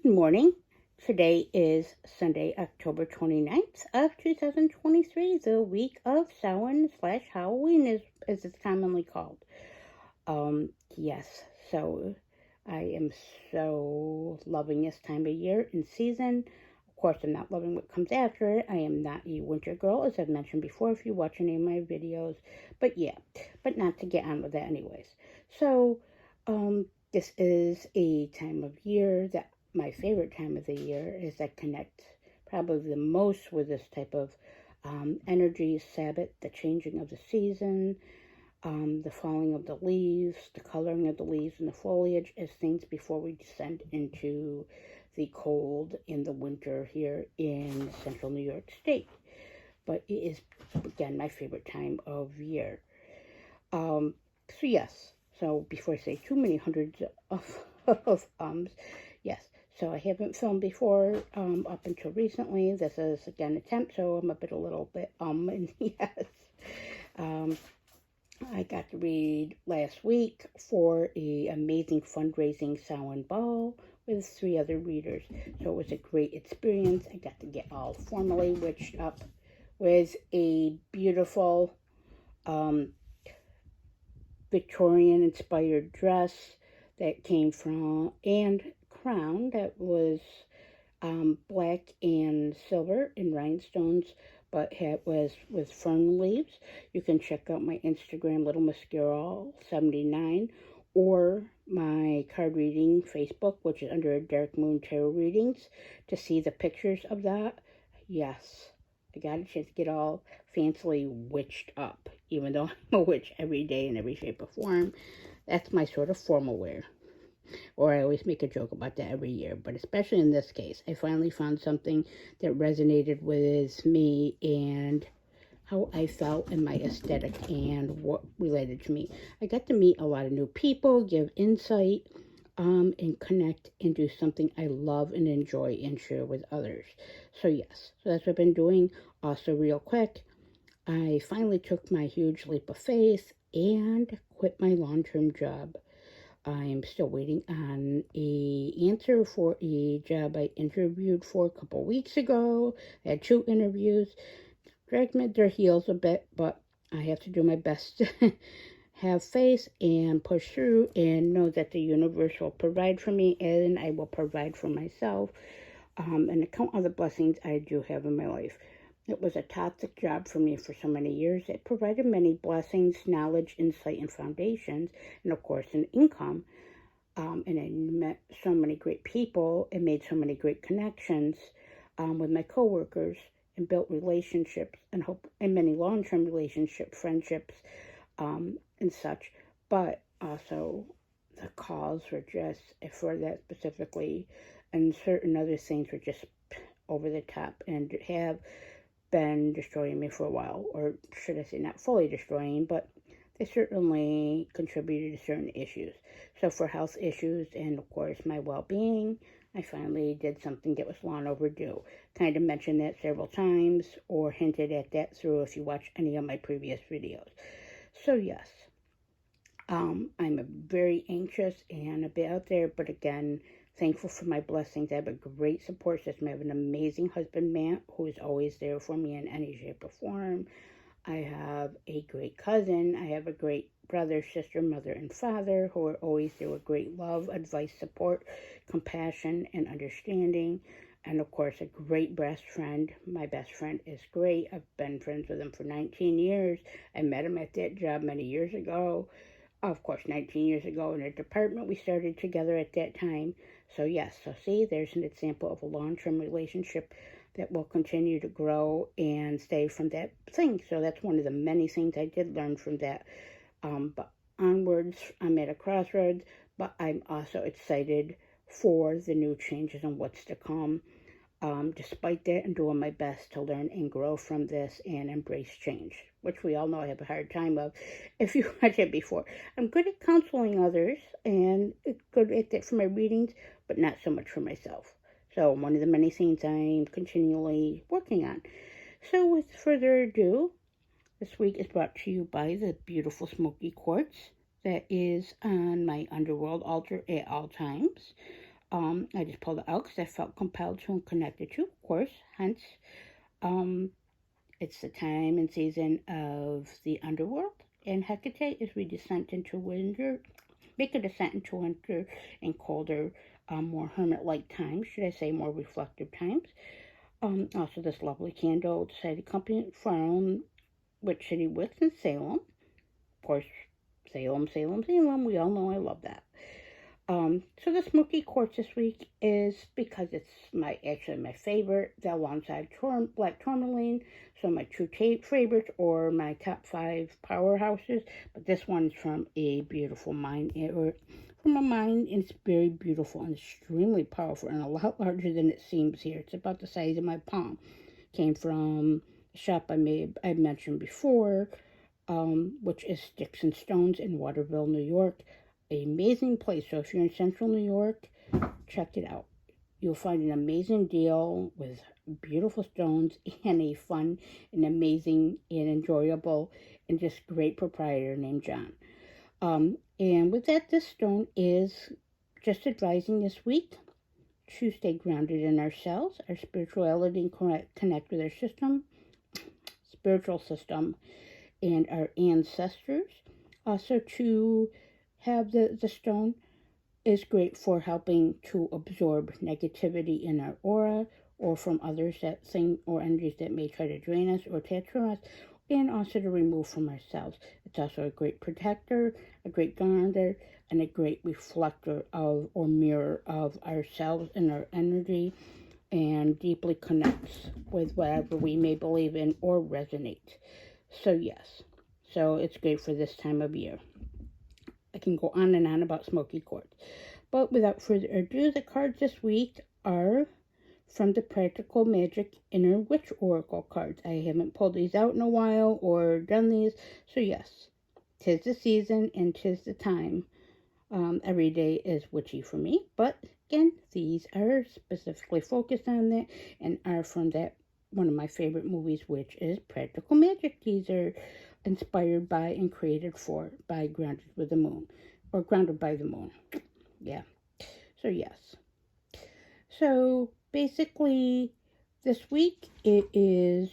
Good morning. Today is Sunday, October 29th of 2023, the week of Samhain slash Halloween as it's commonly called. Yes, so I am so loving this time of year and season. Of course, I'm not loving what comes after it. I am not a winter girl, as I've mentioned before if you watch any of my videos. But yeah, but not to get on with that anyways. So, this is a time of year that my favorite time of the year is that connect probably the most with this type of energy, Sabbath, the changing of the season, the falling of the leaves, the coloring of the leaves and the foliage as things before we descend into the cold in the winter here in central New York State. But it is, again, my favorite time of year. So yes, so before I say too many hundreds of yes, so I haven't filmed before up until recently. This is again an attempt, so I'm a little bit and yes. Um, I got to read last week for a amazing fundraising Samhain ball with 3 other readers. So it was a great experience. I got to get all formally witched up with a beautiful Victorian inspired dress that came from and crown that was black and silver in rhinestones, but was with fern leaves. You can check out my Instagram, Little Miss Girl 79, or my card reading Facebook, which is under Dark Moon Tarot Readings, to see the pictures of that. Yes, I got a chance to get all fancily witched up, even though I'm a witch every day in every shape or form. That's my sort of formal wear. Or I always make a joke about that every year, but especially in this case, I finally found something that resonated with me and how I felt in my aesthetic and what related to me. I got to meet a lot of new people, give insight, and connect and do something I love and enjoy and share with others. So yes, so that's what I've been doing. Also, real quick, I finally took my huge leap of faith and quit my long-term job. I'm still waiting on a answer for a job I interviewed for a couple weeks ago. I had 2 interviews. Dragged me their heels a bit, but I have to do my best to have faith and push through and know that the universe will provide for me and I will provide for myself and count all the blessings I do have in my life. It was a toxic job for me for so many years. It provided many blessings, knowledge, insight, and foundations, and of course, an income. And I met so many great people and made so many great connections with my coworkers and built relationships and many long-term relationship friendships and such. But also, the calls were just for that specifically, and certain other things were just over the top and have been destroying me for a while, or should I say not fully destroying, but they certainly contributed to certain issues. So for health issues and of course my well-being, I finally did something that was long overdue. Kind of mentioned that several times or hinted at that through if you watch any of my previous videos. So yes, I'm a very anxious and a bit out there, but again, thankful for my blessings. I have a great support system. I have an amazing husband, Matt, who is always there for me in any shape or form. I have a great cousin. I have a great brother, sister, mother, and father who are always there with great love, advice, support, compassion, and understanding. And of course, a great best friend. My best friend is great. I've been friends with him for 19 years. I met him at that job many years ago. Of course, 19 years ago in a department we started together at that time. So yes, so see, there's an example of a long-term relationship that will continue to grow and stay from that thing. So that's one of the many things I did learn from that. But onwards, I'm at a crossroads, but I'm also excited for the new changes and what's to come. Despite that, I'm doing my best to learn and grow from this and embrace change, which we all know I have a hard time of. If you watch it before, I'm good at counseling others and good at that for my readings, but not so much for myself. So one of the many things I'm continually working on. So with further ado, this week is brought to you by the beautiful smoky quartz that is on my underworld altar at all times. I just pulled it out because I felt compelled to and connected to, of course. Hence, um, it's the time and season of the underworld and Hecate as we descend into winter, make a descent into winter and colder, more hermit-like times, should I say, more reflective times. Also, this lovely candle decided company from Witch City Wicks in Salem. Of course, Salem, Salem, Salem. We all know I love that. So the smoky quartz this week is because it's actually my favorite, the alongside black tourmaline. So my two favorites or my top 5 powerhouses. But this one's from a beautiful mine, or from a mine, and it's very beautiful and extremely powerful and a lot larger than it seems here. It's about the size of my palm. Came from a shop I mentioned before, which is Sticks and Stones in Waterville, New York. An amazing place. So if you're in central New York, check it out. You'll find an amazing deal with beautiful stones and a fun and amazing and enjoyable and just great proprietor named John. And with that, this stone is just advising this week to stay grounded in ourselves, our spirituality, and connect with our spiritual system, and our ancestors. Also, to have the stone is great for helping to absorb negativity in our aura or from others that same or energies that may try to drain us or attach to us, and also to remove from ourselves. It's also a great protector, a great grounder, and a great reflector of or mirror of ourselves and our energy, and deeply connects with whatever we may believe in or resonate. So yes, so it's great for this time of year. I can go on and on about smoky quartz. But without further ado, the cards this week are from the Practical Magic Inner Witch Oracle cards. I haven't pulled these out in a while or done these. So yes, 'tis the season and 'tis the time. Every day is witchy for me. But again, these are specifically focused on that and are from that one of my favorite movies, which is Practical Magic. These are inspired by and created by Grounded with the Moon, or Grounded by the Moon. Yeah. So yes. So basically, this week it is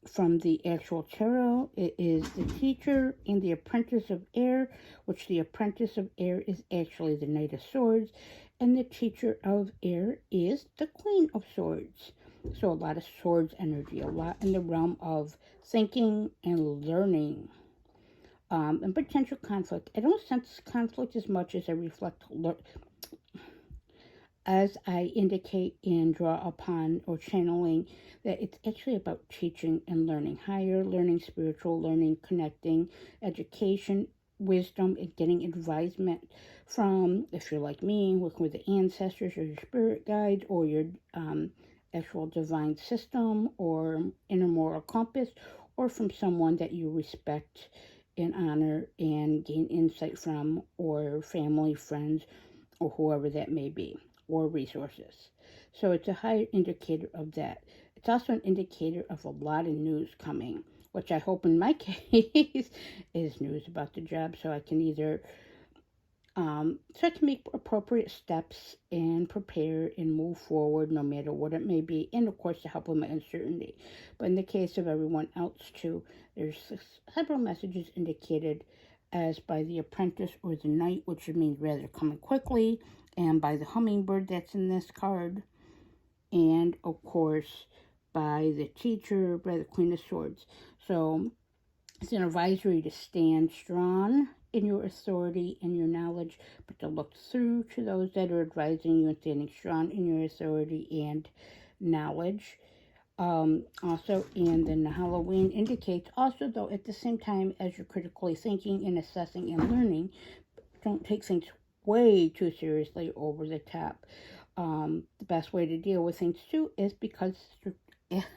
from the actual tarot. It is the Teacher and the Apprentice of Air, which the Apprentice of Air is actually the Knight of Swords, and the Teacher of Air is the Queen of Swords. So a lot of swords energy, a lot in the realm of thinking and learning, and potential conflict. I don't sense conflict as much as as I indicate and draw upon or channeling, that it's actually about teaching and learning, higher learning, spiritual learning, connecting, education, wisdom, and getting advisement from, if you're like me, working with the ancestors or your spirit guides or your actual divine system or inner moral compass, or from someone that you respect and honor and gain insight from, or family, friends, or whoever that may be, or resources. So it's a high indicator of that. It's also an indicator of a lot of news coming, which I hope in my case is news about the job, so I can either so I can make appropriate steps and prepare and move forward no matter what it may be, and of course to help with my uncertainty. But in the case of everyone else too, there's several messages indicated as by the Apprentice or the Knight, which means rather coming quickly, and by the Hummingbird that's in this card, and of course by the Teacher, by the Queen of Swords. So it's an advisory to stand strong in your authority and your knowledge, but to look through to those that are advising you and standing strong in your authority and knowledge. Also, and then the Halloween indicates also, though, at the same time as you're critically thinking and assessing and learning, don't take things way too seriously over the top. The best way to deal with things too is because,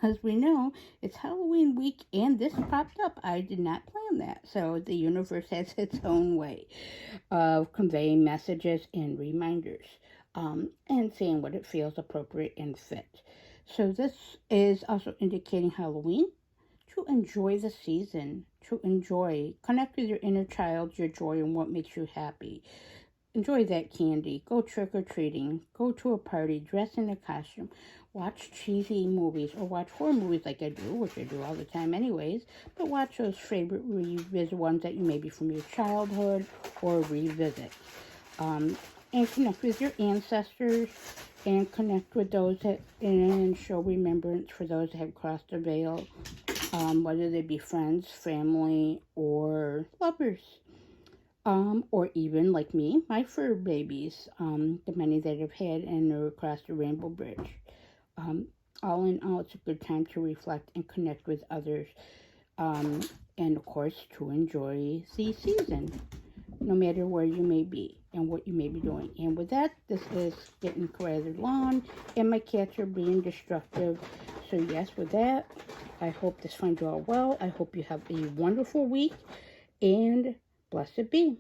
as we know, it's Halloween week and this popped up. I did not plan that. So the universe has its own way of conveying messages and reminders, and saying what it feels appropriate and fit. So this is also indicating Halloween, to enjoy the season, to enjoy, connect with your inner child, your joy, and what makes you happy. enjoy that candy, go trick-or-treating, go to a party, dress in a costume, watch cheesy movies, or watch horror movies like I do, which I do all the time anyways, but watch those favorite revisit ones that you maybe from your childhood or revisit. And connect with your ancestors and connect with those that, and show remembrance for those that have crossed the veil, whether they be friends, family, or lovers. Or even like me, my fur babies, the many that I've had and are across the Rainbow Bridge. All in all, it's a good time to reflect and connect with others, and of course to enjoy the season, no matter where you may be and what you may be doing. And with that, this is getting rather long, and my cats are being destructive. So yes, with that, I hope this finds you all well. I hope you have a wonderful week, and blessed be.